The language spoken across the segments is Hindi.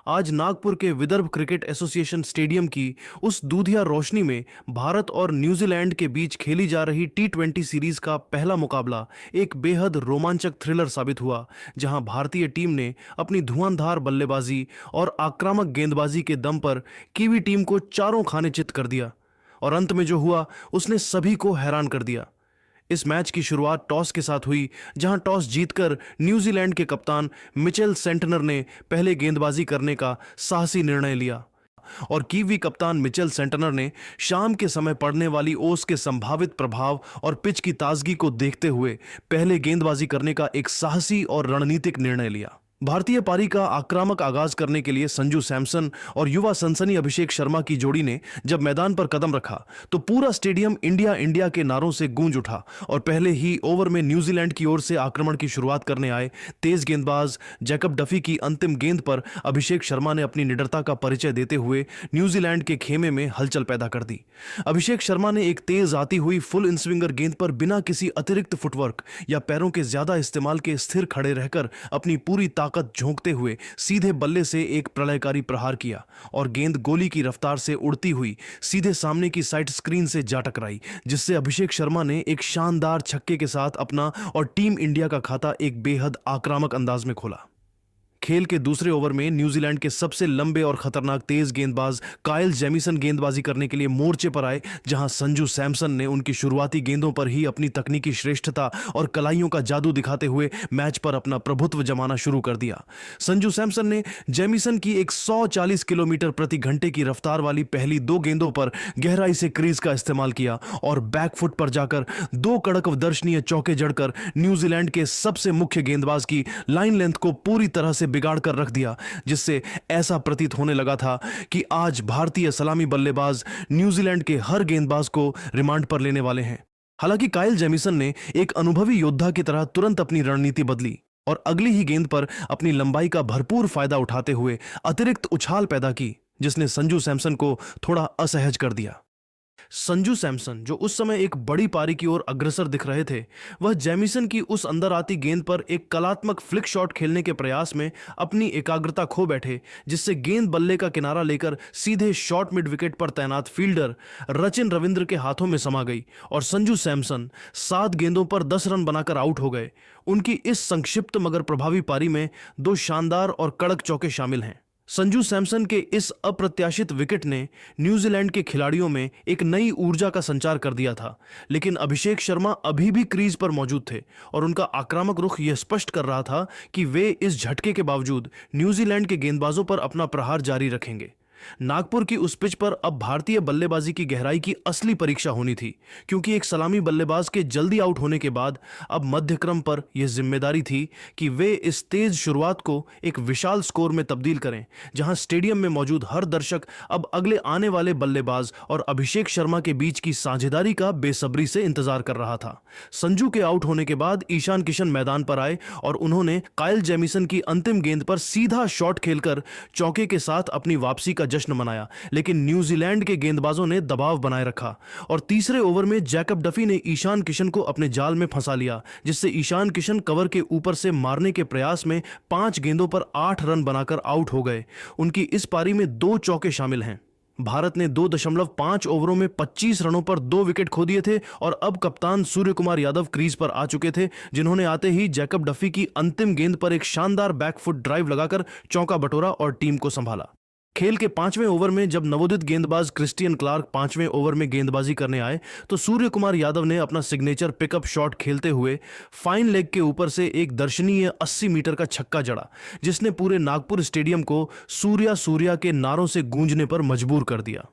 आज नागपुर के विदर्भ क्रिकेट एसोसिएशन स्टेडियम की उस दूधिया रोशनी में भारत और न्यूजीलैंड के बीच खेली जा रही टी20 सीरीज का पहला मुकाबला एक बेहद रोमांचक थ्रिलर साबित हुआ, जहां भारतीय टीम ने अपनी धुआंधार बल्लेबाजी और आक्रामक गेंदबाजी के दम पर कीवी टीम को चारों खाने चित कर दिया और अंत में जो हुआ उसने सभी को हैरान कर दिया। इस मैच की शुरुआत टॉस के साथ हुई, जहां टॉस जीतकर न्यूजीलैंड के कप्तान मिचेल सेंटनर ने पहले गेंदबाजी करने का साहसी निर्णय लिया और कीवी कप्तान मिचेल सेंटनर ने शाम के समय पड़ने वाली ओस के संभावित प्रभाव और पिच की ताजगी को देखते हुए पहले गेंदबाजी करने का एक साहसी और रणनीतिक निर्णय लिया। भारतीय पारी का आक्रामक आगाज करने के लिए संजू सैमसन और युवा सनसनी अभिषेक शर्मा की जोड़ी ने जब मैदान पर कदम रखा तो पूरा स्टेडियम इंडिया इंडिया के नारों से गूंज उठा और पहले ही ओवर में न्यूजीलैंड की ओर से आक्रमण की शुरुआत करने आए तेज गेंदबाज जैकब डफी की अंतिम गेंद पर अभिषेक शर्मा ने अपनी निडरता का परिचय देते हुए न्यूजीलैंड के खेमे में हलचल पैदा कर दी। अभिषेक शर्मा ने एक तेज आती हुई फुल इनस्विंगर गेंद पर बिना किसी अतिरिक्त फुटवर्क या पैरों के ज्यादा इस्तेमाल के स्थिर खड़े रहकर अपनी पूरी ताकत झोंकते हुए सीधे बल्ले से एक प्रलयकारी प्रहार किया और गेंद गोली की रफ्तार से उड़ती हुई सीधे सामने की साइड स्क्रीन से जा टकराई, जिससे अभिषेक शर्मा ने एक शानदार छक्के के साथ अपना और टीम इंडिया का खाता एक बेहद आक्रामक अंदाज में खोला। खेल के दूसरे ओवर में न्यूजीलैंड के सबसे लंबे और खतरनाक तेज गेंदबाज काइल जेमिसन गेंदबाजी करने के लिए मोर्चे पर आए, जहां संजू सैमसन ने उनकी शुरुआती गेंदों पर ही अपनी तकनीकी श्रेष्ठता और कलाइयों का जादू दिखाते हुए मैच पर अपना प्रभुत्व जमाना शुरू कर दिया। संजू सैमसन ने जेमिसन की एक 140 किलोमीटर प्रति घंटे की रफ्तार वाली पहली दो गेंदों पर गहराई से क्रीज का इस्तेमाल किया और बैकफुट पर जाकर दो कड़क दर्शनीय चौके जड़कर न्यूजीलैंड के सबसे मुख्य गेंदबाज की लाइन लेंथ को पूरी तरह से बिगाड़ कर रख दिया, जिससे ऐसा प्रतीत होने लगा था कि आज भारतीय सलामी बल्लेबाज न्यूजीलैंड के हर गेंदबाज को रिमांड पर लेने वाले हैं। हालांकि काइल जेमिसन ने एक अनुभवी योद्धा की तरह तुरंत अपनी रणनीति बदली और अगली ही गेंद पर अपनी लंबाई का भरपूर फायदा उठाते हुए अतिरिक्त उछाल पैदा की, जिसने संजू सैमसन को थोड़ा असहज कर दिया। संजू सैमसन, जो उस समय एक बड़ी पारी की ओर अग्रसर दिख रहे थे, वह जेमिसन की उस अंदर आती गेंद पर एक कलात्मक फ्लिक शॉट खेलने के प्रयास में अपनी एकाग्रता खो बैठे, जिससे गेंद बल्ले का किनारा लेकर सीधे शॉर्ट मिड विकेट पर तैनात फील्डर रचिन रविंद्र के हाथों में समा गई और संजू सैमसन 7 गेंदों पर 10 रन बनाकर आउट हो गए। उनकी इस संक्षिप्त मगर प्रभावी पारी में 2 शानदार और कड़क चौके शामिल हैं। संजू सैमसन के इस अप्रत्याशित विकेट ने न्यूजीलैंड के खिलाड़ियों में एक नई ऊर्जा का संचार कर दिया था, लेकिन अभिषेक शर्मा अभी भी क्रीज पर मौजूद थे और उनका आक्रामक रुख यह स्पष्ट कर रहा था कि वे इस झटके के बावजूद न्यूजीलैंड के गेंदबाजों पर अपना प्रहार जारी रखेंगे। नागपुर की उस पिच पर अब भारतीय बल्लेबाजी की गहराई की असली परीक्षा होनी थी, क्योंकि एक सलामी बल्लेबाज के जल्दी आउट होने के बाद अब मध्यक्रम पर यह जिम्मेदारी थी कि वे इस तेज शुरुआत को एक विशाल स्कोर में तब्दील करें, जहां स्टेडियम में मौजूद हर दर्शक अब अगले आने वाले बल्लेबाज और अभिषेक शर्मा के बीच की साझेदारी का बेसब्री से इंतजार कर रहा था। संजू के आउट होने के बाद ईशान किशन मैदान पर आए और उन्होंने काइल जेमिसन की अंतिम गेंद पर सीधा शॉट खेलकर चौके के साथ अपनी वापसी का जश्न मनाया, लेकिन न्यूजीलैंड के गेंदबाजों ने दबाव बनाए रखा और तीसरे ओवर में जैकब डफी ने ईशान किशन को अपने जाल में फंसा लिया, जिससे ईशान किशन कवर के ऊपर से मारने के प्रयास में 5 गेंदों पर 8 रन बनाकर आउट हो गए। उनकी इस पारी में 2 चौके शामिल हैं। भारत ने 2.5 ओवरों में 25 रनों पर 2 विकेट खो दिए थे और अब कप्तान सूर्य कुमार यादव क्रीज पर आ चुके थे, जिन्होंने आते ही जैकब डफी की अंतिम गेंद पर एक शानदार बैकफुट ड्राइव लगाकर चौका बटोरा और टीम को संभाला। खेल के 5वें ओवर में जब नवोदित गेंदबाज क्रिस्टियन क्लार्क 5वें ओवर में गेंदबाजी करने आए तो सूर्य कुमार यादव ने अपना सिग्नेचर पिकअप शॉट खेलते हुए फाइन लेग के ऊपर से एक दर्शनीय 80 मीटर का छक्का जड़ा, जिसने पूरे नागपुर स्टेडियम को सूर्या सूर्या के नारों से गूंजने पर मजबूर कर दिया।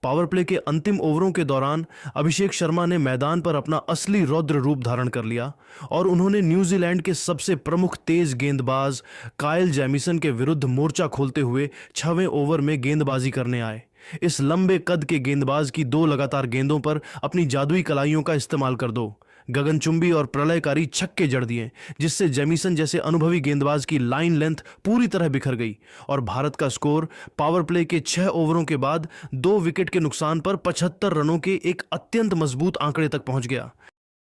पावर प्ले के अंतिम ओवरों के दौरान अभिषेक शर्मा ने मैदान पर अपना असली रौद्र रूप धारण कर लिया और उन्होंने न्यूजीलैंड के सबसे प्रमुख तेज गेंदबाज काइल जेमिसन के विरुद्ध मोर्चा खोलते हुए 6वें ओवर में गेंदबाजी करने आए। इस लंबे कद के गेंदबाज की 2 लगातार गेंदों पर अपनी जादुई कलाइयों का इस्तेमाल कर दो गगनचुंबी और प्रलयकारी छक्के जड़ दिए, जिससे जेमिसन जैसे अनुभवी गेंदबाज की लाइन लेंथ पूरी तरह बिखर गई और भारत का स्कोर पावर प्ले के 6 ओवरों के बाद 2 विकेट के नुकसान पर 75 रनों के एक अत्यंत मजबूत आंकड़े तक पहुंच गया।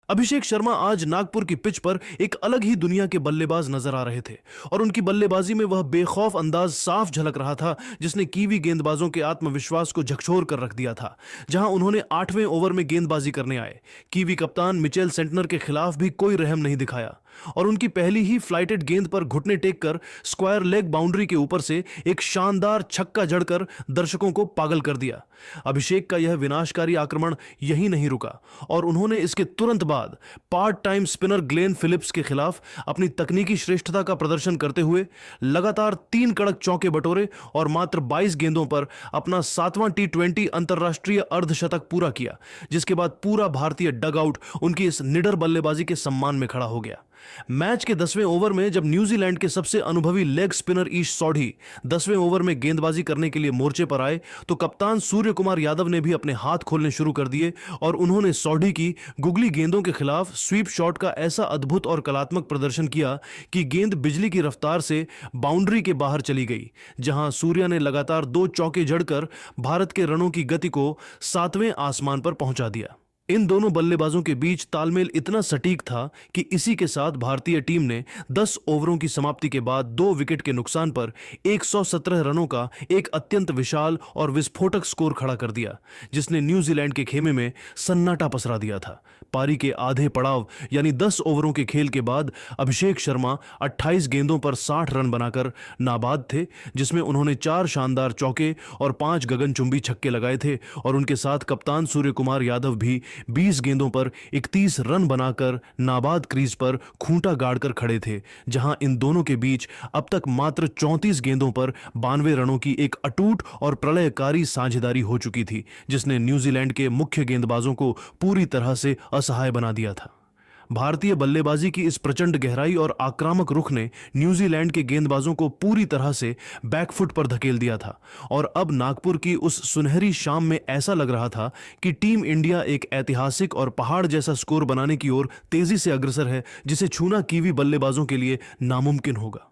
अभिषेक शर्मा आज नागपुर की पिच पर एक अलग ही दुनिया के बल्लेबाज नजर आ रहे थे और उनकी बल्लेबाजी में वह बेखौफ अंदाज साफ झलक रहा था जिसने कीवी गेंदबाजों के आत्मविश्वास को झकझोर कर रख दिया था। जहां उन्होंने 8वें ओवर में गेंदबाजी करने आए, कीवी कप्तान मिचेल सेंटनर के खिलाफ भी कोई रहम नहीं दिखाया और उनकी पहली ही फ्लाइटेड गेंद पर घुटने टेक कर स्क्वायर लेग बाउंड्री के ऊपर से एक शानदार छक्का जड़कर दर्शकों को पागल कर दिया। अभिषेक का यह विनाशकारी आक्रमण यहीं नहीं रुका और उन्होंने इसके तुरंत बाद part time spinner Glenn Phillips के खिलाफ अपनी तकनीकी श्रेष्ठता का प्रदर्शन करते हुए लगातार 3 कड़क चौके बटोरे और मात्र 22 गेंदों पर अपना 7वां T20 अंतरराष्ट्रीय अर्धशतक पूरा किया, जिसके बाद पूरा भारतीय डगआउट उनकी इस निडर बल्लेबाजी के सम्मान में खड़ा हो गया। मैच के 10वें ओवर में जब न्यूजीलैंड के सबसे अनुभवी लेग स्पिनर ईश सौढ़ी 10वें ओवर में गेंदबाजी करने के लिए मोर्चे पर आए तो कप्तान सूर्य कुमार यादव ने भी अपने हाथ खोलने शुरू कर दिए और उन्होंने सौढ़ी की गुगली गेंदों के खिलाफ स्वीप शॉट का ऐसा अद्भुत और कलात्मक प्रदर्शन किया कि गेंद बिजली की रफ्तार से बाउंड्री के बाहर चली गई, जहां सूर्या ने लगातार 2 चौके जड़कर भारत के रनों की गति को 7वें आसमान पर पहुंचा दिया। इन दोनों बल्लेबाजों के बीच तालमेल इतना सटीक था कि इसी के साथ भारतीय टीम ने 10 ओवरों की समाप्ति के बाद 2 विकेट के नुकसान पर 117 रनों का एक अत्यंत विशाल और विस्फोटक स्कोर खड़ा कर दिया, जिसने न्यूजीलैंड के खेमे में सन्नाटा पसरा दिया था। पारी के आधे पड़ाव यानी 10 ओवरों के खेल के बाद अभिषेक शर्मा 28 गेंदों पर 60 रन बनाकर नाबाद थे, जिसमें उन्होंने 4 शानदार चौके और 5 गगनचुंबी छक्के लगाए थे और उनके साथ कप्तान सूर्य कुमार यादव भी 20 गेंदों पर 31 रन बनाकर नाबाद क्रीज पर खूंटा गाड़कर खड़े थे, जहां इन दोनों के बीच अब तक मात्र 34 गेंदों पर 92 रनों की एक अटूट और प्रलयकारी साझेदारी हो चुकी थी, जिसने न्यूजीलैंड के मुख्य गेंदबाजों को पूरी तरह से असहाय बना दिया था। भारतीय बल्लेबाजी की इस प्रचंड गहराई और आक्रामक रुख ने न्यूजीलैंड के गेंदबाजों को पूरी तरह से बैकफुट पर धकेल दिया था और अब नागपुर की उस सुनहरी शाम में ऐसा लग रहा था कि टीम इंडिया एक ऐतिहासिक और पहाड़ जैसा स्कोर बनाने की ओर तेजी से अग्रसर है, जिसे छूना कीवी बल्लेबाजों के लिए नामुमकिन होगा।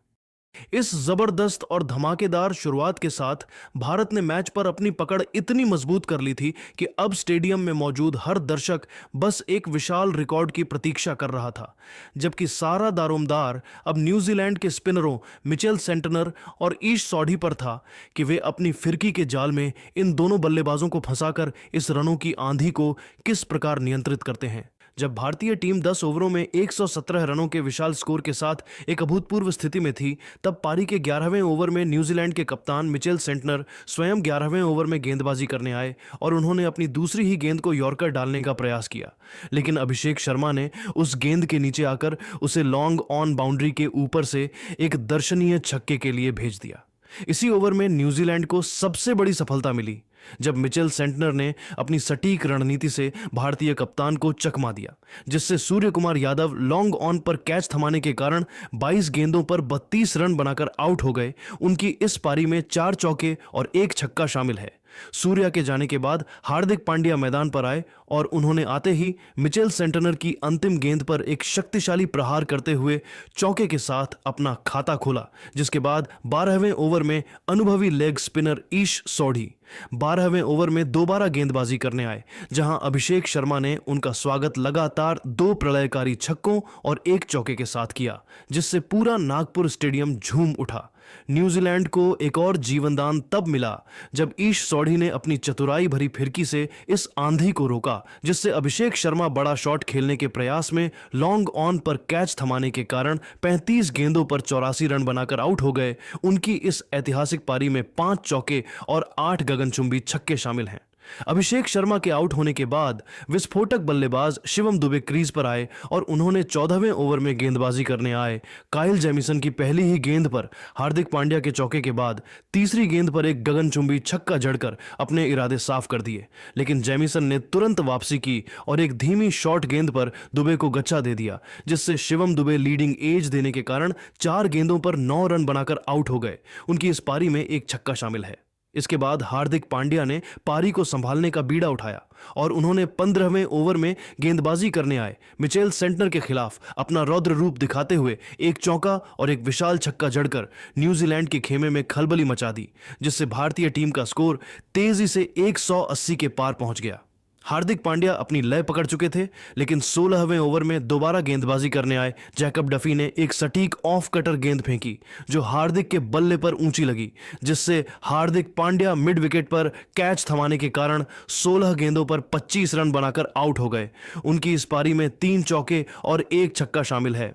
इस जबरदस्त और धमाकेदार शुरुआत के साथ भारत ने मैच पर अपनी पकड़ इतनी मजबूत कर ली थी कि अब स्टेडियम में मौजूद हर दर्शक बस एक विशाल रिकॉर्ड की प्रतीक्षा कर रहा था, जबकि सारा दारोमदार अब न्यूजीलैंड के स्पिनरों मिचेल सेंटनर और ईश सौढ़ी पर था कि वे अपनी फिरकी के जाल में इन दोनों बल्लेबाजों को फंसाकर इस रनों की आंधी को किस प्रकार नियंत्रित करते हैं। जब भारतीय टीम 10 ओवरों में 117 रनों के विशाल स्कोर के साथ एक अभूतपूर्व स्थिति में थी, तब पारी के 11वें ओवर में न्यूजीलैंड के कप्तान मिचेल सेंटनर स्वयं 11वें ओवर में गेंदबाजी करने आए और उन्होंने अपनी दूसरी ही गेंद को यॉर्कर डालने का प्रयास किया, लेकिन अभिषेक शर्मा ने उस गेंद के नीचे आकर उसे लॉन्ग ऑन बाउंड्री के ऊपर से एक दर्शनीय छक्के के लिए भेज दिया। इसी ओवर में न्यूजीलैंड को सबसे बड़ी सफलता मिली जब मिचेल सेंटनर ने अपनी सटीक रणनीति से भारतीय कप्तान को चकमा दिया, जिससे सूर्य कुमार यादव लॉन्ग ऑन पर कैच थमाने के कारण 22 गेंदों पर 32 रन बनाकर आउट हो गए। उनकी इस पारी में 4 चौके और 1 छक्का शामिल है। सूर्या के जाने के बाद हार्दिक पांड्या मैदान पर आए और उन्होंने आते ही मिचेल सेंटनर की अंतिम गेंद पर एक शक्तिशाली प्रहार करते हुए चौके के साथ अपना खाता खोला, जिसके बाद 12वें ओवर में अनुभवी लेग स्पिनर ईश सौढ़ी 12वें ओवर में दोबारा गेंदबाजी करने आए, जहां अभिषेक शर्मा ने उनका स्वागत लगातार 2 प्रलयकारी छक्कों और 1 चौके के साथ किया, जिससे पूरा नागपुर स्टेडियम झूम उठा। न्यूजीलैंड को एक और जीवनदान तब मिला जब ईश सौढ़ी ने अपनी चतुराई भरी फिरकी से इस आंधी को रोका, जिससे अभिषेक शर्मा बड़ा शॉट खेलने के प्रयास में लॉन्ग ऑन पर कैच थमाने के कारण 35 गेंदों पर 84 रन बनाकर आउट हो गए। उनकी इस ऐतिहासिक पारी में 5 चौके और 8 गगनचुंबी छक्के शामिल हैं। अभिषेक शर्मा के आउट होने के बाद विस्फोटक बल्लेबाज शिवम दुबे क्रीज पर आए और उन्होंने 14वें ओवर में गेंदबाजी करने आए काइल जेमिसन की पहली ही गेंद पर हार्दिक पांड्या के चौके के बाद तीसरी गेंद पर एक गगनचुंबी छक्का जड़कर अपने इरादे साफ कर दिए, लेकिन जेमिसन ने तुरंत वापसी की और एक धीमी शॉर्ट गेंद पर दुबे को गच्चा दे दिया, जिससे शिवम दुबे लीडिंग एज देने के कारण 4 गेंदों पर 9 रन बनाकर आउट हो गए। उनकी इस पारी में 1 छक्का शामिल है। इसके बाद हार्दिक पांड्या ने पारी को संभालने का बीड़ा उठाया और उन्होंने 15वें ओवर में गेंदबाजी करने आए मिचेल सेंटनर के खिलाफ अपना रौद्र रूप दिखाते हुए 1 चौका और 1 विशाल छक्का जड़कर न्यूजीलैंड के खेमे में खलबली मचा दी, जिससे भारतीय टीम का स्कोर तेजी से 180 के पार पहुंच गया। हार्दिक पांड्या अपनी लय पकड़ चुके थे, लेकिन 16वें ओवर में दोबारा गेंदबाजी करने आए जैकब डफी ने एक सटीक ऑफ कटर गेंद फेंकी जो हार्दिक के बल्ले पर ऊंची लगी, जिससे हार्दिक पांड्या मिड विकेट पर कैच थमाने के कारण 16 गेंदों पर 25 रन बनाकर आउट हो गए। उनकी इस पारी में 3 चौके और 1 छक्का शामिल है।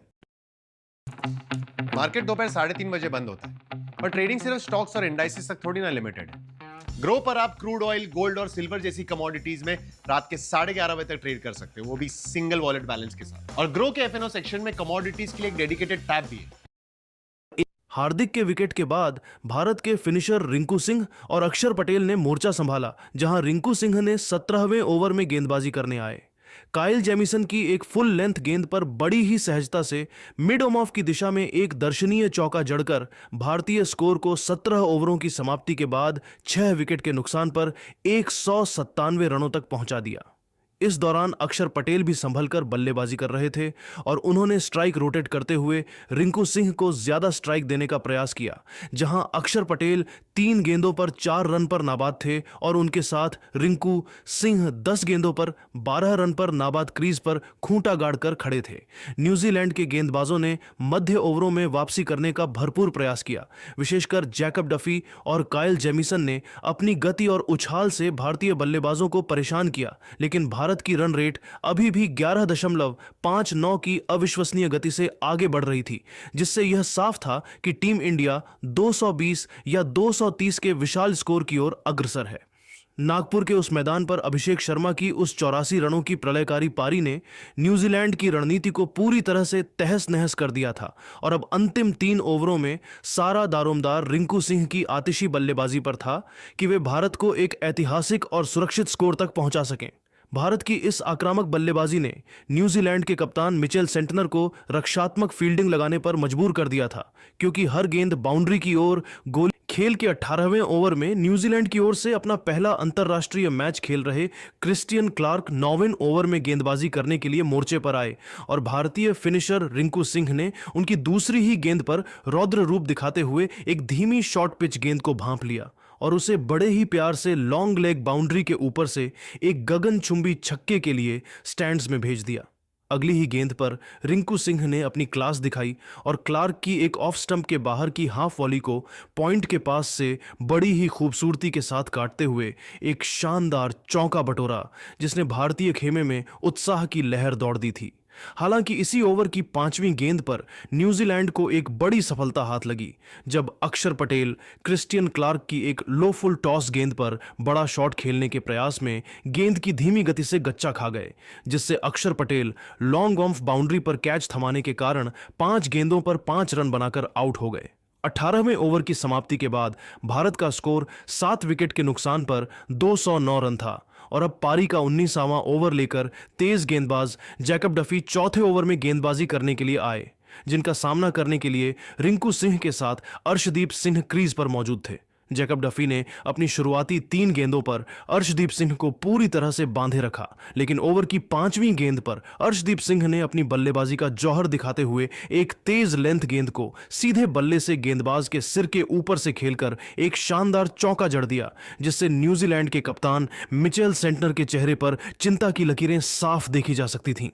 मार्केट दोपहर 3:30 बजे बंद होता है और ट्रेडिंग सिर्फ स्टॉक्स और इंडाइसेस तक थोड़ी ना लिमिटेड है। ग्रो पर आप क्रूड ऑयल, गोल्ड और सिल्वर जैसी कमोडिटीज में रात के 11:30 बजे तक ट्रेड कर सकते हो, वो भी सिंगल वॉलेट बैलेंस के साथ। और ग्रो के एफएनओ सेक्शन में कमोडिटीज के लिए एक डेडिकेटेड टैब भी है। हार्दिक के विकेट के बाद भारत के फिनिशर रिंकू सिंह और अक्षर पटेल ने मोर्चा संभाला, जहां रिंकू सिंह ने 17वें ओवर में गेंदबाजी करने आए। काइल जेमिसन की एक फुल लेंथ गेंद पर बड़ी ही सहजता से मिड ऑम ऑफ की दिशा में एक दर्शनीय चौका जड़कर भारतीय स्कोर को 17 ओवरों की समाप्ति के बाद 6 विकेट के नुकसान पर 197 रनों तक पहुंचा दिया। इस दौरान अक्षर पटेल भी संभलकर बल्लेबाजी कर रहे थे और उन्होंने स्ट्राइक रोटेट करते हुए रिंकू सिंह को ज्यादा स्ट्राइक देने का प्रयास किया, जहां अक्षर पटेल 3 गेंदों पर 4 रन पर नाबाद थे और उनके साथ रिंकू सिंह 10 गेंदों पर 12 रन पर नाबाद क्रीज पर खूंटा गाड़कर खड़े थे। न्यूजीलैंड के गेंदबाजों ने मध्य ओवरों में वापसी करने का भरपूर प्रयास किया। विशेषकर जैकब डफी और काइल जेमिसन ने अपनी गति और उछाल से भारतीय बल्लेबाजों को परेशान किया, लेकिन भारत की रन रेट अभी भी 11.59 की अविश्वसनीय गति से आगे बढ़ रही थी, जिससे यह साफ था कि टीम इंडिया 220 या 230 के विशाल स्कोर की ओर अग्रसर है। नागपुर के उस मैदान पर अभिषेक शर्मा की उस 84 रनों की प्रलयकारी पारी ने न्यूजीलैंड की रणनीति को पूरी तरह से तहस नहस कर दिया था और अब अंतिम 3 ओवरों में सारा दारोमदार रिंकू सिंह की आतिशी बल्लेबाजी पर था कि वे भारत को एक ऐतिहासिक और सुरक्षित स्कोर तक पहुंचा सकें। भारत की इस आक्रामक बल्लेबाजी ने न्यूजीलैंड के कप्तान मिचेल सेंटनर को रक्षात्मक फील्डिंग लगाने पर मजबूर कर दिया था, क्योंकि हर गेंद बाउंड्री की ओर गोली। खेल के 18वें ओवर में न्यूजीलैंड की ओर से अपना पहला अंतर्राष्ट्रीय मैच खेल रहे क्रिस्टियन क्लार्क 9वें ओवर में गेंदबाजी करने के लिए मोर्चे पर आए और भारतीय फिनिशर रिंकू सिंह ने उनकी दूसरी ही गेंद पर रौद्र रूप दिखाते हुए एक धीमी शॉर्ट पिच गेंद को भांप लिया और उसे बड़े ही प्यार से लॉन्ग लेग बाउंड्री के ऊपर से एक गगनचुंबी छक्के के लिए स्टैंड्स में भेज दिया। अगली ही गेंद पर रिंकू सिंह ने अपनी क्लास दिखाई और क्लार्क की एक ऑफ स्टंप के बाहर की हाफ वॉली को पॉइंट के पास से बड़ी ही खूबसूरती के साथ काटते हुए एक शानदार चौका बटोरा, जिसने भारतीय खेमे में उत्साह की लहर दौड़ दी थी। हालांकि इसी ओवर की 5वीं गेंद पर न्यूजीलैंड को एक बड़ी सफलता हाथ लगी, जब अक्षर पटेल क्रिस्टियन क्लार्क की एक लो फुल टॉस गेंद पर बड़ा शॉट खेलने के प्रयास में गेंद की धीमी गति से गच्चा खा गए, जिससे अक्षर पटेल लॉन्ग ऑफ बाउंड्री पर कैच थमाने के कारण 5 गेंदों पर 5 रन बनाकर आउट हो गए। 18वें ओवर की समाप्ति के बाद भारत का स्कोर 7 विकेट के नुकसान पर 209 रन था और अब पारी का 19वां ओवर लेकर तेज गेंदबाज जैकब डफी चौथे ओवर में गेंदबाजी करने के लिए आए, जिनका सामना करने के लिए रिंकू सिंह के साथ अर्शदीप सिंह क्रीज पर मौजूद थे। जैकब डफी ने अपनी शुरुआती 3 गेंदों पर अर्शदीप सिंह को पूरी तरह से बांधे रखा, लेकिन ओवर की 5वीं गेंद पर अर्शदीप सिंह ने अपनी बल्लेबाजी का जौहर दिखाते हुए एक तेज लेंथ गेंद को सीधे बल्ले से गेंदबाज के सिर के ऊपर से खेलकर एक शानदार चौका जड़ दिया, जिससे न्यूजीलैंड के कप्तान मिचेल सेंटनर के चेहरे पर चिंता की लकीरें साफ देखी जा सकती थीं।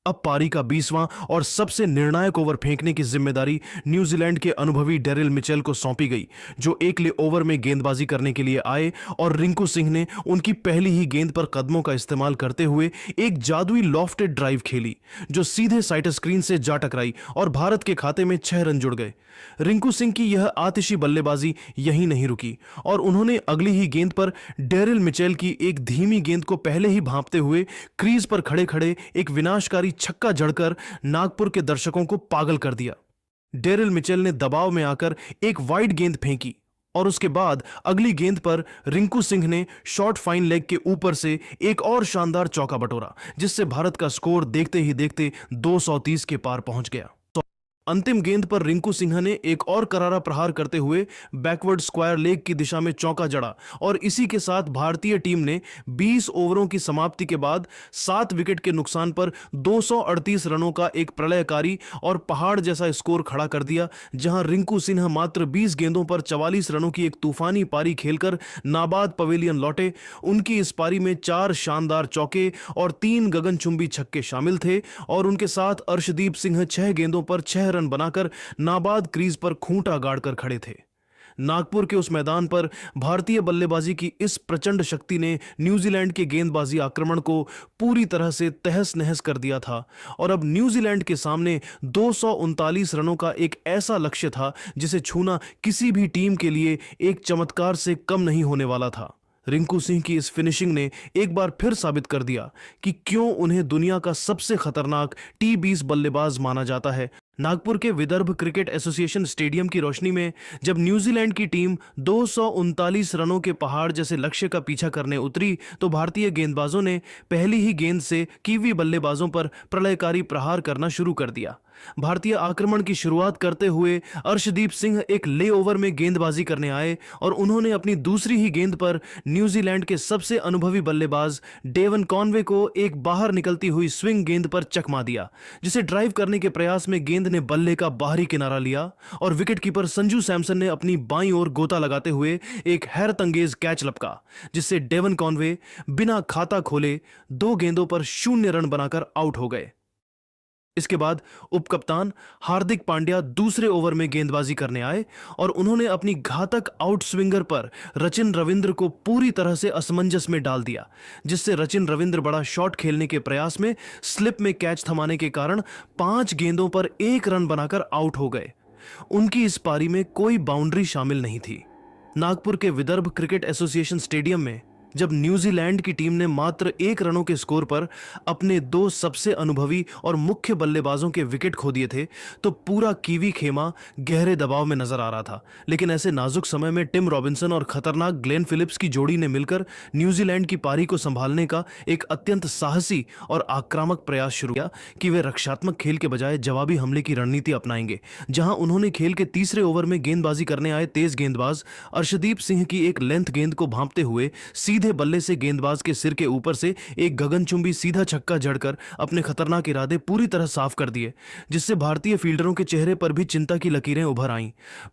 अब पारी का 20वां और सबसे निर्णायक ओवर फेंकने की जिम्मेदारी न्यूजीलैंड के अनुभवी डेरिल मिचेल को सौंपी गई, जो एकले ओवर में गेंदबाजी करने के लिए आए और रिंकू सिंह ने उनकी पहली ही गेंद पर कदमों का इस्तेमाल करते हुए एक जादुई लॉफ्टेड ड्राइव खेली, जो सीधे साइड स्क्रीन से जा टकराई और भारत के खाते में 6 रन जुड़ गए। रिंकू सिंह की यह आतिशी बल्लेबाजी यहीं नहीं रुकी और उन्होंने अगली ही गेंद पर डेरिल मिचेल की एक धीमी गेंद को पहले ही भांपते हुए क्रीज पर खड़े खड़े एक विनाशकारी छक्का जड़कर नागपुर के दर्शकों को पागल कर दिया। डेरिल मिचेल ने दबाव में आकर एक वाइड गेंद फेंकी और उसके बाद अगली गेंद पर रिंकू सिंह ने शॉर्ट फाइन लेग के ऊपर से एक और शानदार चौका बटोरा, जिससे भारत का स्कोर देखते ही देखते 230 के पार पहुंच गया। अंतिम गेंद पर रिंकू सिंह ने एक और करारा प्रहार करते हुए बैकवर्ड स्क्वायर लेग की दिशा में चौका जड़ा और इसी के साथ भारतीय टीम ने 20 ओवरों की समाप्ति के बाद 7 विकेट के नुकसान पर 238 रनों का एक प्रलयकारी और पहाड़ जैसा स्कोर खड़ा कर दिया, जहां रिंकू सिंह मात्र 20 गेंदों पर 44 रनों की एक तूफानी पारी खेलकर नाबाद पवेलियन लौटे। उनकी इस पारी में 4 शानदार चौके और 3 गगनचुंबी छक्के शामिल थे और उनके साथ अर्शदीप सिंह 6 गेंदों पर 6 रन बनाकर नाबाद क्रीज पर खूंटा गाड़कर खड़े थे। नागपुर के उस मैदान पर भारतीय बल्लेबाजी की इस प्रचंड शक्ति ने न्यूजीलैंड के गेंदबाजी आक्रमण को पूरी तरह से तहस नहस कर दिया था और अब न्यूजीलैंड के सामने 239 रनों का एक ऐसा लक्ष्य था जिसे छूना किसी भी टीम के लिए एक चमत्कार से कम नहीं होने वाला था। रिंकू सिंह की इस फिनिशिंग ने एक बार फिर साबित कर दिया कि क्यों उन्हें दुनिया का सबसे खतरनाक T20 बल्लेबाज माना जाता है। नागपुर के विदर्भ क्रिकेट एसोसिएशन स्टेडियम की रोशनी में जब न्यूजीलैंड की टीम 239 रनों के पहाड़ जैसे लक्ष्य का पीछा करने उतरी तो भारतीय गेंदबाजों ने पहली ही गेंद से कीवी बल्लेबाजों पर प्रलयकारी प्रहार करना शुरू कर दिया। भारतीय आक्रमण की शुरुआत करते हुए अर्शदीप सिंह एक लेओवर में गेंदबाजी करने आए और उन्होंने अपनी दूसरी ही गेंद पर न्यूजीलैंड के सबसे अनुभवी बल्लेबाज डेवन कॉनवे को एक बाहर निकलती हुई स्विंग गेंद पर चकमा दिया, जिसे ड्राइव करने के प्रयास में गेंद ने बल्ले का बाहरी किनारा लिया और विकेटकीपर संजू सैमसन ने अपनी बाईं ओर गोता लगाते हुए एक हैरतअंगेज कैच लपका, जिससे डेवन कॉनवे बिना खाता खोले 2 गेंदों पर 0 रन बनाकर आउट हो गए। इसके बाद उपकप्तान हार्दिक पांड्या दूसरे ओवर में गेंदबाजी करने आए और उन्होंने अपनी घातक आउट स्विंगर पर रचिन रविंद्र को पूरी तरह से असमंजस में डाल दिया, जिससे रचिन रविंद्र बड़ा शॉट खेलने के प्रयास में स्लिप में कैच थमाने के कारण 5 गेंदों पर 1 रन बनाकर आउट हो गए। उनकी इस पारी में कोई बाउंड्री शामिल नहीं थी। नागपुर के विदर्भ क्रिकेट एसोसिएशन स्टेडियम में जब न्यूजीलैंड की टीम ने मात्र 1 रनों के स्कोर पर अपने 2 सबसे अनुभवी और मुख्य बल्लेबाजों के विकेट खो दिए थे तो पूरा कीवी खेमा गहरे दबाव में नजर आ रहा था। लेकिन ऐसे नाजुक समय में टिम रॉबिन्सन और खतरनाक ग्लेन फिलिप्स की जोड़ी ने मिलकर न्यूजीलैंड की पारी को संभालने का एक अत्यंत साहसी और आक्रामक प्रयास शुरू किया कि वे रक्षात्मक खेल के बजाय जवाबी हमले की रणनीति अपनाएंगे, जहां उन्होंने खेल के तीसरे ओवर में गेंदबाजी करने आए तेज गेंदबाज अर्शदीप सिंह की एक लेंथ गेंद को भांपते हुए सीधे बल्ले से गेंदबाज के सिर के ऊपर से एक गगनचुंबी सीधा छक्का जड़कर अपने खतरनाक इरादे पूरी तरह साफ कर दिए, जिससे भारतीय फील्डरों के चेहरे पर भी चिंता की लकीरें उभर आईं।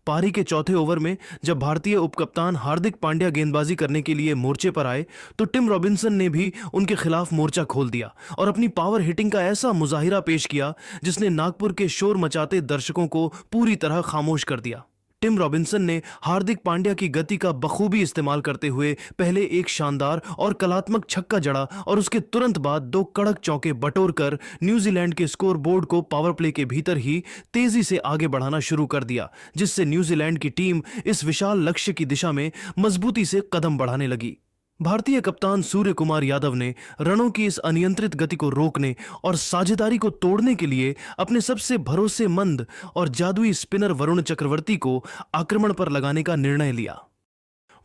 पारी के चौथे ओवर में जब भारतीय उपकप्तान हार्दिक पांड्या गेंदबाजी करने के लिए मोर्चे पर आए तो टिम रॉबिन्सन ने भी उनके खिलाफ मोर्चा खोल दिया और अपनी पावर हिटिंग का ऐसा मुजाहिरा पेश किया जिसने नागपुर के शोर मचाते दर्शकों को पूरी तरह खामोश कर दिया। टिम रॉबिन्सन ने हार्दिक पांड्या की गति का बखूबी इस्तेमाल करते हुए पहले एक शानदार और कलात्मक छक्का जड़ा और उसके तुरंत बाद 2 कड़क चौके बटोरकर न्यूजीलैंड के स्कोर बोर्ड को पावर प्ले के भीतर ही तेजी से आगे बढ़ाना शुरू कर दिया, जिससे न्यूजीलैंड की टीम इस विशाल लक्ष्य की दिशा में मजबूती से कदम बढ़ाने लगी। भारतीय कप्तान सूर्य कुमार यादव ने रनों की इस अनियंत्रित गति को रोकने और साझेदारी को तोड़ने के लिए अपने सबसे भरोसेमंद और जादुई स्पिनर वरुण चक्रवर्ती को आक्रमण पर लगाने का निर्णय लिया।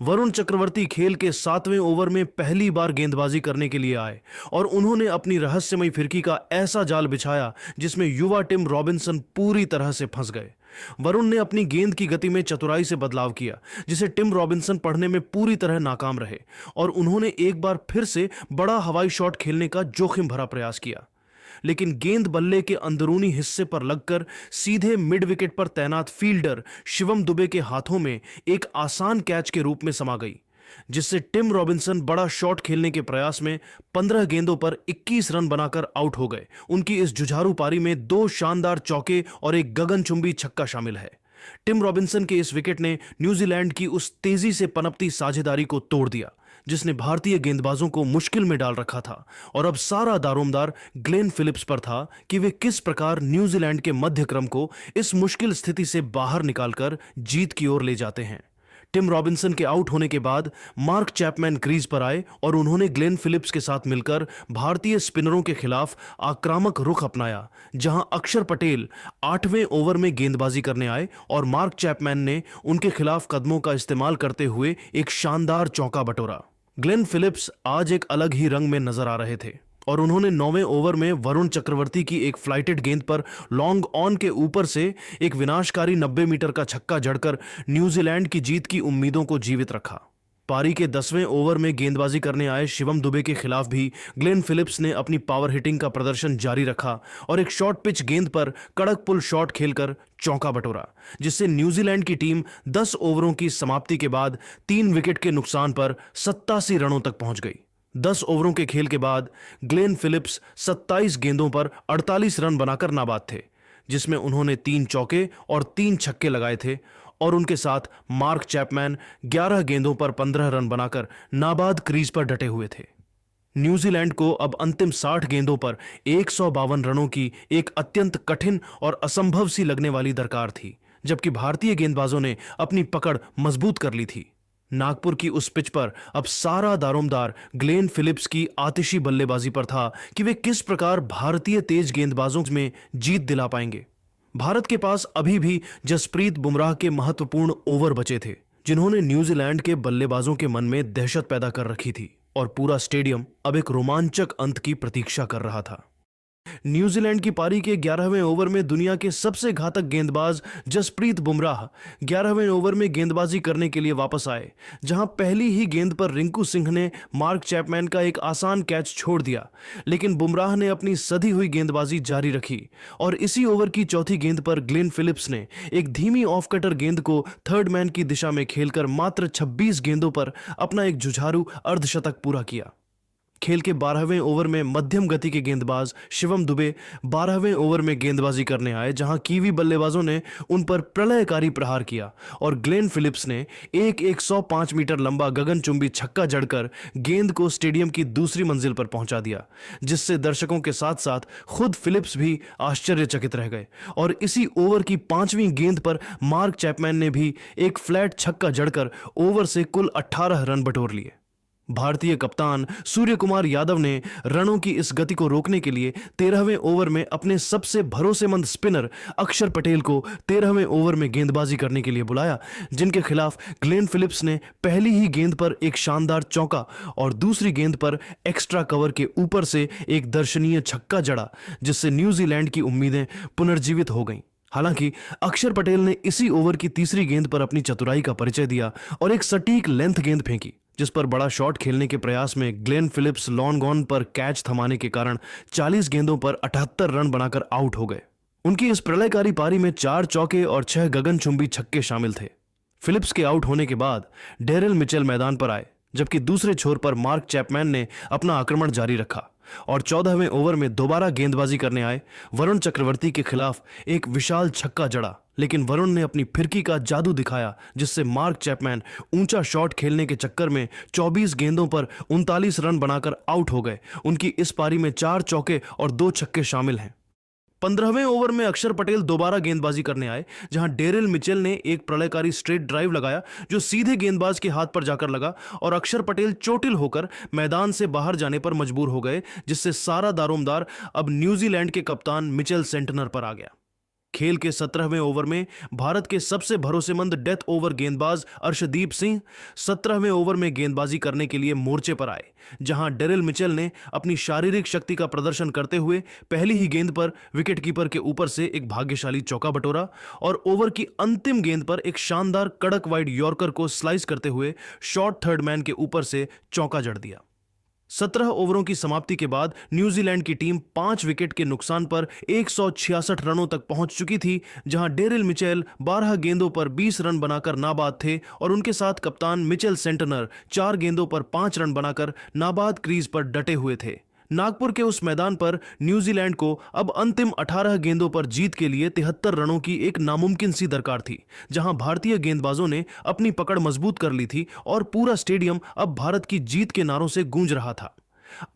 वरुण चक्रवर्ती खेल के 7वें ओवर में पहली बार गेंदबाजी करने के लिए आए और उन्होंने अपनी रहस्यमयी फिरकी का ऐसा जाल बिछाया जिसमें युवा टिम रॉबिन्सन पूरी तरह से फंस गए। वरुण ने अपनी गेंद की गति में चतुराई से बदलाव किया जिसे टिम रॉबिन्सन पढ़ने में पूरी तरह नाकाम रहे और उन्होंने एक बार फिर से बड़ा हवाई शॉट खेलने का जोखिम भरा प्रयास किया, लेकिन गेंद बल्ले के अंदरूनी हिस्से पर लगकर सीधे मिड विकेट पर तैनात फील्डर शिवम दुबे के हाथों में एक आसान कैच के रूप में समा गई, जिससे टिम रॉबिन्सन बड़ा शॉट खेलने के प्रयास में 15 गेंदों पर 21 रन बनाकर आउट हो गए। उनकी इस जुझारू पारी में 2 शानदार चौके और एक गगनचुंबी छक्का शामिल है। टिम रॉबिन्सन के इस विकेट ने न्यूजीलैंड की उस तेजी से पनपती साझेदारी को तोड़ दिया जिसने भारतीय गेंदबाजों को मुश्किल में डाल रखा था और अब सारा दारोमदार ग्लेन फिलिप्स पर था कि वे किस प्रकार न्यूजीलैंड के मध्य क्रम को इस मुश्किल स्थिति से बाहर निकालकर जीत की ओर ले जाते हैं। टिम रॉबिन्सन के आउट होने के बाद मार्क चैपमैन क्रीज पर आए और उन्होंने ग्लेन फिलिप्स के साथ मिलकर भारतीय स्पिनरों के खिलाफ आक्रामक रुख अपनाया, जहां अक्षर पटेल 8वें ओवर में गेंदबाजी करने आए और मार्क चैपमैन ने उनके खिलाफ कदमों का इस्तेमाल करते हुए एक शानदार चौका बटोरा। ग्लेन फिलिप्स आज एक अलग ही रंग में नजर आ रहे थे और उन्होंने 9वें ओवर में वरुण चक्रवर्ती की एक फ्लाइटेड गेंद पर लॉन्ग ऑन के ऊपर से एक विनाशकारी 90 मीटर का छक्का जड़कर न्यूजीलैंड की जीत की उम्मीदों को जीवित रखा। पारी के 10वें ओवर में गेंदबाजी करने आए शिवम दुबे के खिलाफ भी ग्लेन फिलिप्स ने अपनी पावर हिटिंग का प्रदर्शन जारी रखा और एक शॉर्ट पिच गेंद पर कड़क पुल शॉट खेलकर चौका बटोरा, जिससे न्यूजीलैंड की टीम 10 ओवरों की समाप्ति के बाद 3 विकेट के नुकसान पर 87 रनों तक पहुंच गई। 10 ओवरों के खेल के बाद ग्लेन फिलिप्स 27 गेंदों पर 48 रन बनाकर नाबाद थे, जिसमें उन्होंने 3 चौके और 3 छक्के लगाए थे और उनके साथ मार्क चैपमैन 11 गेंदों पर 15 रन बनाकर नाबाद क्रीज पर डटे हुए थे। न्यूजीलैंड को अब अंतिम 60 गेंदों पर 152 रनों की एक अत्यंत कठिन और असंभव सी लगने वाली दरकार थी, जबकि भारतीय गेंदबाजों ने अपनी पकड़ मजबूत कर ली थी। नागपुर की उस पिच पर अब सारा दारोमदार ग्लेन फिलिप्स की आतिशी बल्लेबाजी पर था कि वे किस प्रकार भारतीय तेज गेंदबाजों में जीत दिला पाएंगे। भारत के पास अभी भी जसप्रीत बुमराह के महत्वपूर्ण ओवर बचे थे, जिन्होंने न्यूजीलैंड के बल्लेबाजों के मन में दहशत पैदा कर रखी थी और पूरा स्टेडियम अब एक रोमांचक अंत की प्रतीक्षा कर रहा था। न्यूजीलैंड की पारी के 11वें ओवर में दुनिया के सबसे घातक गेंदबाज जसप्रीत बुमराह 11वें ओवर में गेंदबाजी करने के लिए वापस आए, जहां पहली ही गेंद पर रिंकू सिंह ने मार्क चैपमैन का एक आसान कैच छोड़ दिया, लेकिन बुमराह ने अपनी सधी हुई गेंदबाजी जारी रखी और इसी ओवर की चौथी गेंद पर ग्लेन फिलिप्स ने एक धीमी ऑफ कटर गेंद को थर्ड मैन की दिशा में खेलकर मात्र 26 गेंदों पर अपना एक जुझारू अर्धशतक पूरा किया। खेल के 12वें ओवर में मध्यम गति के गेंदबाज शिवम दुबे 12वें ओवर में गेंदबाजी करने आए, जहां कीवी बल्लेबाजों ने उन पर प्रलयकारी प्रहार किया और ग्लेन फिलिप्स ने एक 105 मीटर लंबा गगनचुंबी छक्का जड़कर गेंद को स्टेडियम की दूसरी मंजिल पर पहुंचा दिया, जिससे दर्शकों के साथ साथ खुद फिलिप्स भी आश्चर्यचकित रह गए। और इसी ओवर की 5वीं गेंद पर मार्क चैपमैन ने भी एक फ्लैट छक्का जड़कर ओवर से कुल 18 रन बटोर लिए। भारतीय कप्तान सूर्य कुमार यादव ने रनों की इस गति को रोकने के लिए 13वें ओवर में अपने सबसे भरोसेमंद स्पिनर अक्षर पटेल को 13वें ओवर में गेंदबाजी करने के लिए बुलाया, जिनके खिलाफ ग्लेन फिलिप्स ने पहली ही गेंद पर एक शानदार चौका और दूसरी गेंद पर एक्स्ट्रा कवर के ऊपर से एक दर्शनीय छक्का जड़ा, जिससे न्यूजीलैंड की उम्मीदें पुनर्जीवित हो गईं। हालांकि अक्षर पटेल ने इसी ओवर की तीसरी गेंद पर अपनी चतुराई का परिचय दिया और एक सटीक लेंथ गेंद फेंकी, जिस पर बड़ा शॉट खेलने के प्रयास में ग्लेन फिलिप्स लॉन्ग ऑन पर कैच थमाने के कारण 40 गेंदों पर 78 रन बनाकर आउट हो गए। उनकी इस प्रलयकारी पारी में 4 चौके और 6 गगनचुंबी छक्के शामिल थे। फिलिप्स के आउट होने के बाद डेरिल मिचेल मैदान पर आए, जबकि दूसरे छोर पर मार्क चैपमैन ने अपना आक्रमण जारी रखा और 14वें ओवर में दोबारा गेंदबाजी करने आए वरुण चक्रवर्ती के खिलाफ एक विशाल छक्का जड़ा, लेकिन वरुण ने अपनी फिरकी का जादू दिखाया, जिससे मार्क चैपमैन ऊंचा शॉट खेलने के चक्कर में 24 गेंदों पर 39 रन बनाकर आउट हो गए। उनकी इस पारी में 4 चौके और 2 छक्के शामिल हैं। 15वें ओवर में अक्षर पटेल दोबारा गेंदबाजी करने आए, जहां डेरिल मिचेल ने एक प्रलयकारी स्ट्रेट ड्राइव लगाया जो सीधे गेंदबाज के हाथ पर जाकर लगा और अक्षर पटेल चोटिल होकर मैदान से बाहर जाने पर मजबूर हो गए, जिससे सारा दारोमदार अब न्यूजीलैंड के कप्तान मिचेल सेंटनर पर आ गया। खेल के 17वें ओवर में भारत के सबसे भरोसेमंद डेथ ओवर गेंदबाज अर्शदीप सिंह 17वें ओवर में गेंदबाजी करने के लिए मोर्चे पर आए, जहां डेरिल मिचेल ने अपनी शारीरिक शक्ति का प्रदर्शन करते हुए पहली ही गेंद पर विकेटकीपर के ऊपर से एक भाग्यशाली चौका बटोरा और ओवर की अंतिम गेंद पर एक शानदार कड़क वाइड यॉर्कर को स्लाइस करते हुए शॉर्ट थर्ड मैन के ऊपर से चौका जड़ दिया। 17 ओवरों की समाप्ति के बाद न्यूजीलैंड की टीम 5 विकेट के नुकसान पर 166 रनों तक पहुंच चुकी थी, जहां डेरिल मिचेल 12 गेंदों पर 20 रन बनाकर नाबाद थे और उनके साथ कप्तान मिचेल सेंटनर 4 गेंदों पर 5 रन बनाकर नाबाद क्रीज पर डटे हुए थे। नागपुर के उस मैदान पर न्यूजीलैंड को अब अंतिम 18 गेंदों पर जीत के लिए 73 रनों की एक नामुमकिन सी दरकार थी, जहां भारतीय गेंदबाजों ने अपनी पकड़ मजबूत कर ली थी और पूरा स्टेडियम अब भारत की जीत के नारों से गूंज रहा था।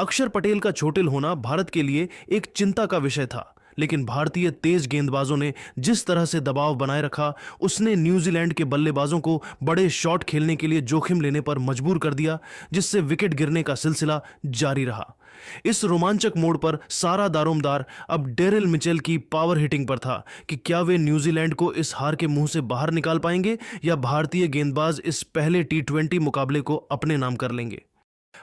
अक्षर पटेल का चोटिल होना भारत के लिए एक चिंता का विषय था, लेकिन भारतीय तेज गेंदबाजों ने जिस तरह से दबाव बनाए रखा, उसने न्यूजीलैंड के बल्लेबाजों को बड़े शॉट खेलने के लिए जोखिम लेने पर मजबूर कर दिया, जिससे विकेट गिरने का सिलसिला जारी रहा। इस रोमांचक मोड़ पर सारा दारोमदार अब डेरिल मिचेल की पावर हिटिंग पर था कि क्या वे न्यूजीलैंड को इस हार के मुंह से बाहर निकाल पाएंगे या भारतीय गेंदबाज इस पहले T20 मुकाबले को अपने नाम कर लेंगे।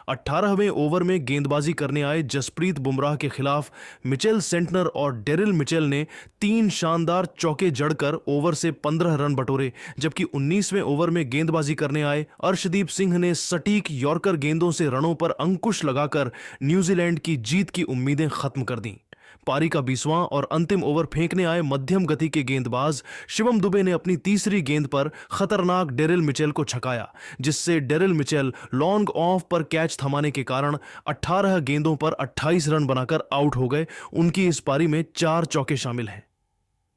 18वें ओवर में गेंदबाजी करने आए जसप्रीत बुमराह के खिलाफ मिचेल सेंटनर और डेरिल मिचेल ने 3 शानदार चौके जड़कर ओवर से 15 रन बटोरे, जबकि 19वें ओवर में गेंदबाजी करने आए अर्शदीप सिंह ने सटीक यॉर्कर गेंदों से रनों पर अंकुश लगाकर न्यूजीलैंड की जीत की उम्मीदें खत्म कर दी। पारी का 20वां और अंतिम ओवर फेंकने आए मध्यम गति के गेंदबाज शिवम दुबे ने अपनी तीसरी गेंद पर खतरनाक डेरिल मिचेल को छकाया, जिससे डेरिल मिचेल लॉन्ग ऑफ पर कैच थमाने के कारण 18 गेंदों पर 28 रन बनाकर आउट हो गए। उनकी इस पारी में 4 चौके शामिल हैं।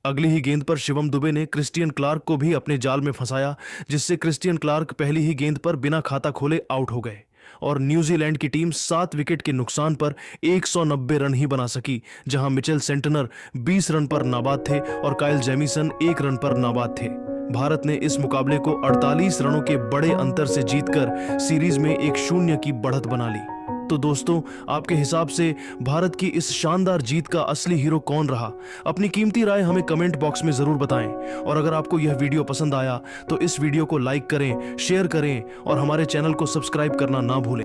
अगली ही गेंद पर शिवम दुबे ने क्रिस्टियन क्लार्क को भी अपने जाल में फंसाया, जिससे क्रिस्टियन क्लार्क पहली ही गेंद पर बिना खाता खोले आउट हो गए और न्यूजीलैंड की टीम 7 विकेट के नुकसान पर 190 रन ही बना सकी, जहां मिचेल सेंटनर 20 रन पर नाबाद थे और काइल जेमिसन 1 रन पर नाबाद थे। भारत ने इस मुकाबले को 48 रनों के बड़े अंतर से जीतकर सीरीज में 1-0 की बढ़त बना ली। तो दोस्तों, आपके हिसाब से भारत की इस शानदार जीत का असली हीरो कौन रहा? अपनी कीमती राय हमें कमेंट बॉक्स में जरूर बताएं और अगर आपको यह वीडियो पसंद आया तो इस वीडियो को लाइक करें, शेयर करें और हमारे चैनल को सब्सक्राइब करना ना भूलें।